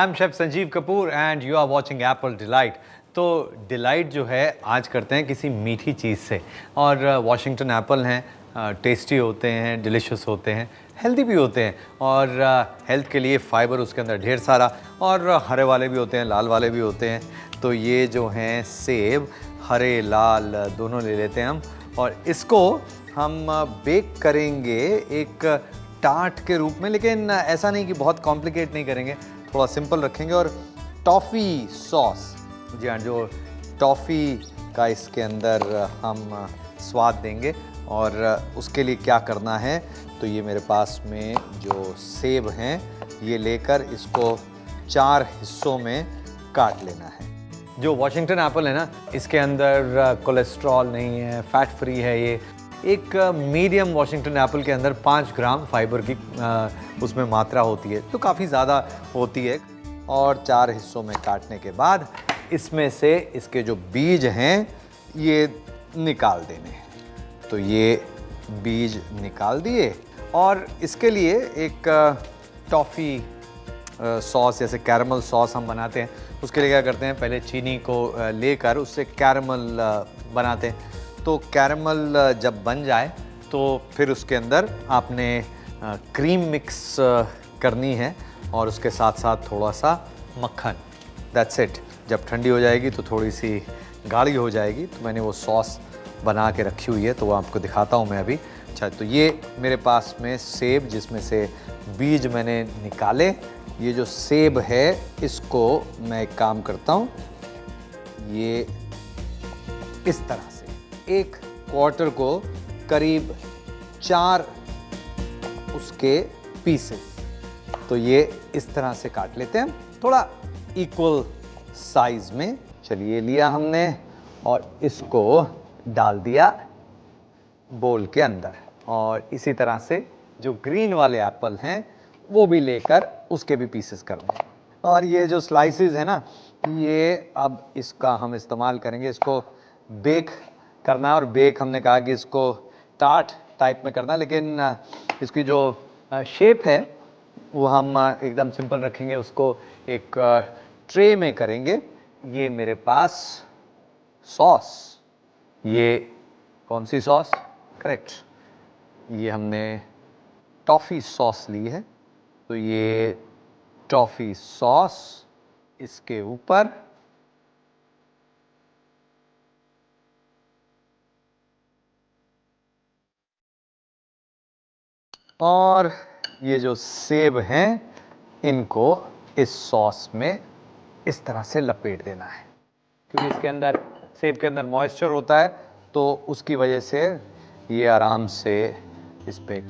I am chef Sanjeev Kapoor and you are watching apple delight. तो delight जो है आज करते हैं किसी मीठी चीज़ से, और वॉशिंगटन एप्पल हैं, टेस्टी होते हैं, डिलिशियस होते हैं, हेल्दी भी होते हैं, और हेल्थ के लिए फ़ाइबर उसके अंदर ढेर सारा, और हरे वाले भी होते हैं, लाल वाले भी होते हैं। तो ये जो हैं सेब, हरे लाल दोनों ले लेते हैं हम, और इसको हम बेक करेंगे एक टार्ट के रूप में, लेकिन ऐसा नहीं कि बहुत कॉम्प्लिकेट नहीं करेंगे, थोड़ा सिंपल रखेंगे। और टॉफ़ी सॉस, जी हाँ, जो टॉफ़ी का इसके अंदर हम स्वाद देंगे। और उसके लिए क्या करना है, तो ये मेरे पास में जो सेब हैं ये लेकर इसको 4 हिस्सों में काट लेना है। जो वॉशिंगटन एप्पल है ना, इसके अंदर कोलेस्ट्रॉल नहीं है, फैट फ्री है। ये एक मीडियम वॉशिंगटन एप्पल के अंदर 5 ग्राम फाइबर की उसमें मात्रा होती है, तो काफ़ी ज़्यादा होती है। और 4 हिस्सों में काटने के बाद इसमें से इसके जो बीज हैं ये निकाल देने हैं। तो ये बीज निकाल दिए, और इसके लिए एक टॉफ़ी सॉस, जैसे कैरमल सॉस हम बनाते हैं, उसके लिए क्या करते हैं, पहले चीनी को लेकर उससे कैरमल बनाते हैं। तो कैरमल जब बन जाए तो फिर उसके अंदर आपने क्रीम मिक्स करनी है, और उसके साथ साथ थोड़ा सा मक्खन। That's it. जब ठंडी हो जाएगी तो थोड़ी सी गाढ़ी हो जाएगी, तो मैंने वो सॉस बना के रखी हुई है, तो वो आपको दिखाता हूँ मैं अभी। अच्छा, तो ये मेरे पास में सेब, जिसमें से बीज मैंने निकाले। ये जो सेब है इसको मैं एक काम करता हूँ, ये इस तरह से एक क्वार्टर को करीब 4 उसके पीसेस, तो ये इस तरह से काट लेते हैं, थोड़ा इक्वल साइज में। चलिए, लिया हमने और इसको डाल दिया बोल के अंदर, और इसी तरह से जो ग्रीन वाले एप्पल हैं वो भी लेकर उसके भी पीसेस कर दें। और ये जो स्लाइसेस है ना, ये अब इसका हम इस्तेमाल करेंगे, इसको बेक करना है। और बेक हमने कहा कि इसको टार्ट टाइप में करना है, लेकिन इसकी जो शेप है वो हम एकदम सिंपल रखेंगे, उसको एक ट्रे में करेंगे। ये मेरे पास सॉस, ये कौन सी सॉस, करेक्ट, ये हमने टॉफ़ी सॉस ली है। तो ये टॉफ़ी सॉस इसके ऊपर, और ये जो सेब हैं इनको इस सॉस में इस तरह से लपेट देना है, क्योंकि इसके अंदर, सेब के अंदर मॉइस्चर होता है, तो उसकी वजह से ये आराम से इस पे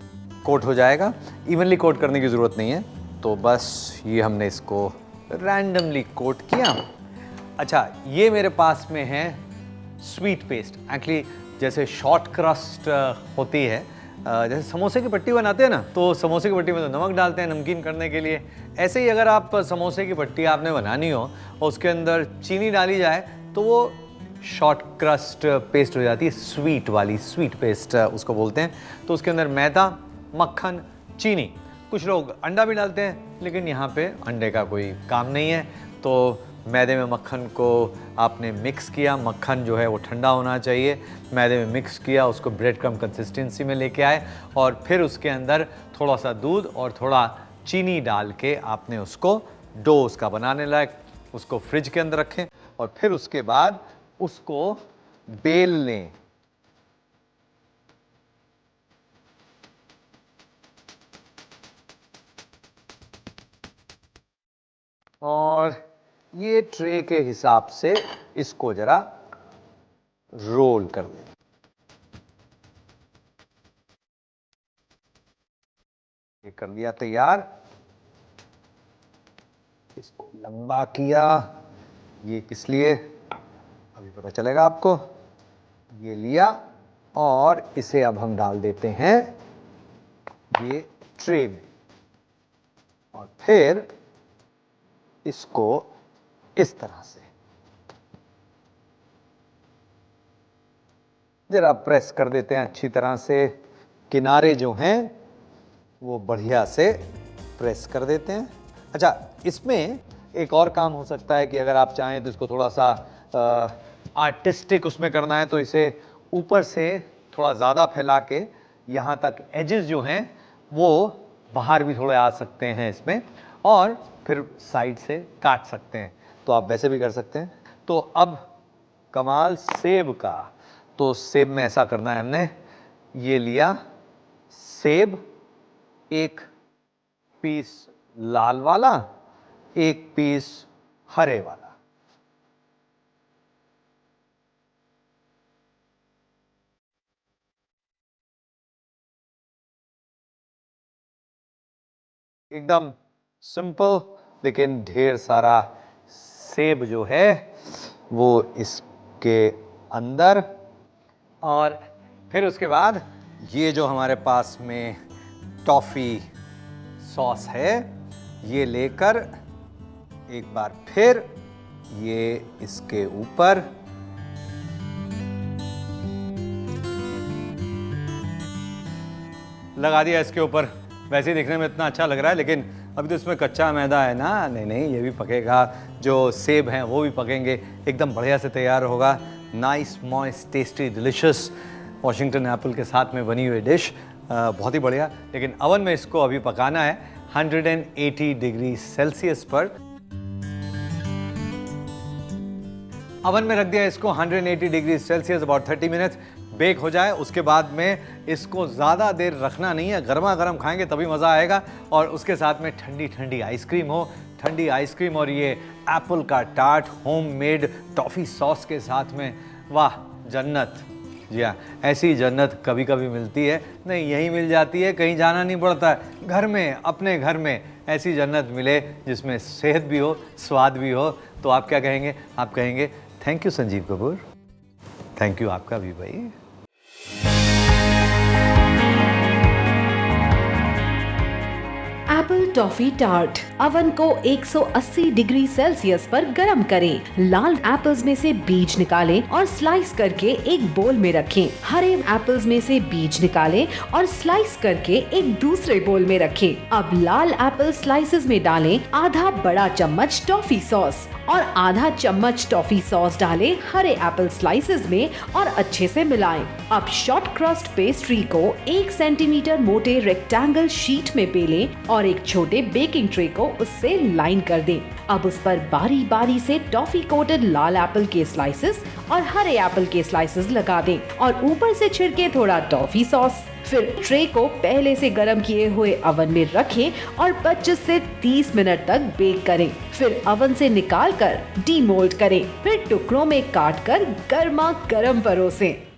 कोट हो जाएगा। इवनली कोट करने की ज़रूरत नहीं है, तो बस ये हमने इसको रैंडमली कोट किया। अच्छा, ये मेरे पास में है स्वीट पेस्ट। एक्चुअली जैसे शॉर्ट क्रस्ट होती है, जैसे समोसे की पट्टी बनाते हैं ना, तो समोसे की पट्टी में तो नमक डालते हैं नमकीन करने के लिए। ऐसे ही अगर आप समोसे की पट्टी आपने बनानी हो और उसके अंदर चीनी डाली जाए, तो वो शॉर्ट क्रस्ट पेस्ट हो जाती है, स्वीट वाली, स्वीट पेस्ट उसको बोलते हैं। तो उसके अंदर मैदा, मक्खन, चीनी, कुछ लोग अंडा भी डालते हैं, लेकिन यहाँ पे अंडे का कोई काम नहीं है। तो मैदे में मक्खन को आपने मिक्स किया, मक्खन जो है वो ठंडा होना चाहिए, मैदे में मिक्स किया, उसको ब्रेड क्रम्ब कंसिस्टेंसी में लेके आए, और फिर उसके अंदर थोड़ा सा दूध और थोड़ा चीनी डाल के आपने उसको डो उसका बनाने लायक, उसको फ्रिज के अंदर रखें, और फिर उसके बाद उसको बेल लें। और ये ट्रे के हिसाब से इसको जरा रोल कर लें। ये कर लिया तैयार, इसको लंबा किया। ये किस लिए, अभी पता चलेगा आपको। ये लिया, और इसे अब हम डाल देते हैं ये ट्रे में, और फिर इसको इस तरह से जरा प्रेस कर देते हैं अच्छी तरह से। किनारे जो हैं वो बढ़िया से प्रेस कर देते हैं। अच्छा, इसमें एक और काम हो सकता है कि अगर आप चाहें तो इसको थोड़ा सा आर्टिस्टिक उसमें करना है, तो इसे ऊपर से थोड़ा ज़्यादा फैला के यहाँ तक एजेस जो हैं वो बाहर भी थोड़े आ सकते हैं इसमें, और फिर साइड से काट सकते हैं, तो आप वैसे भी कर सकते हैं। तो अब कमाल सेब का, तो सेब में ऐसा करना है, हमने ये लिया सेब, एक पीस लाल वाला, एक पीस हरे वाला। एकदम सिंपल, लेकिन ढेर सारा सेब जो है वो इसके अंदर, और फिर उसके बाद ये जो हमारे पास में टॉफ़ी सॉस है, ये लेकर एक बार फिर ये इसके ऊपर लगा दिया इसके ऊपर। वैसे ही दिखने में इतना अच्छा लग रहा है, लेकिन अभी तो इसमें कच्चा मैदा है ना, नहीं ये भी पकेगा, जो सेब हैं वो भी पकेंगे, एकदम बढ़िया से तैयार होगा। Nice moist tasty delicious Washington Apple के साथ में बनी हुई डिश, बहुत ही बढ़िया। लेकिन अवन में इसको अभी पकाना है 180 डिग्री सेल्सियस पर। अवन में रख दिया इसको 180 degree Celsius, about 30 minutes bake हो जाए। उसके बाद में इसको ज़्यादा देर रखना नहीं है, गर्मा गर्म खाएंगे तभी मज़ा आएगा। और उसके साथ में ठंडी ठंडी आइसक्रीम हो, ठंडी आइसक्रीम और ये एप्पल का टार्ट होममेड टॉफ़ी सॉस के साथ में, वाह जन्नत। जी हाँ, ऐसी जन्नत कभी कभी मिलती है, नहीं यहीं मिल जाती है, कहीं जाना नहीं पड़ता, घर में अपने घर में ऐसी जन्नत मिले जिसमें सेहत भी हो, स्वाद भी हो। तो आप क्या कहेंगे? आप कहेंगे thank you Sanjeev Kapoor, thank you आपका भी भाई। Apple toffee tart. अवन को 180 डिग्री सेल्सियस पर गरम करें। लाल एप्पल्स में से बीज निकालें और स्लाइस करके एक बोल में रखें। हरे एप्पल्स में से बीज निकालें और स्लाइस करके एक दूसरे बोल में रखें। अब लाल एप्पल स्लाइसेस में डालें आधा बड़ा चम्मच टॉफी सॉस और आधा चम्मच टॉफी सॉस डालें हरे एप्पल स्लाइसेस में और अच्छे से मिलाएं। अब शॉर्ट क्रस्ट पेस्ट्री को 1 सेंटीमीटर मोटे रेक्टेंगल शीट में बेलें और एक छोटे बेकिंग ट्रे को उससे लाइन कर दें। अब उस पर बारी बारी से टॉफी कोटेड लाल एप्पल के स्लाइसेस और हरे एप्पल के स्लाइसेस लगा दें और ऊपर से छिड़के थोड़ा टॉफी सॉस। फिर ट्रे को पहले से गर्म किए हुए अवन में रखें और 25 से 30 मिनट तक बेक करें। फिर अवन से निकाल कर डीमोल्ड करें। फिर टुकड़ों में काट कर गर्मा गर्म परोसें।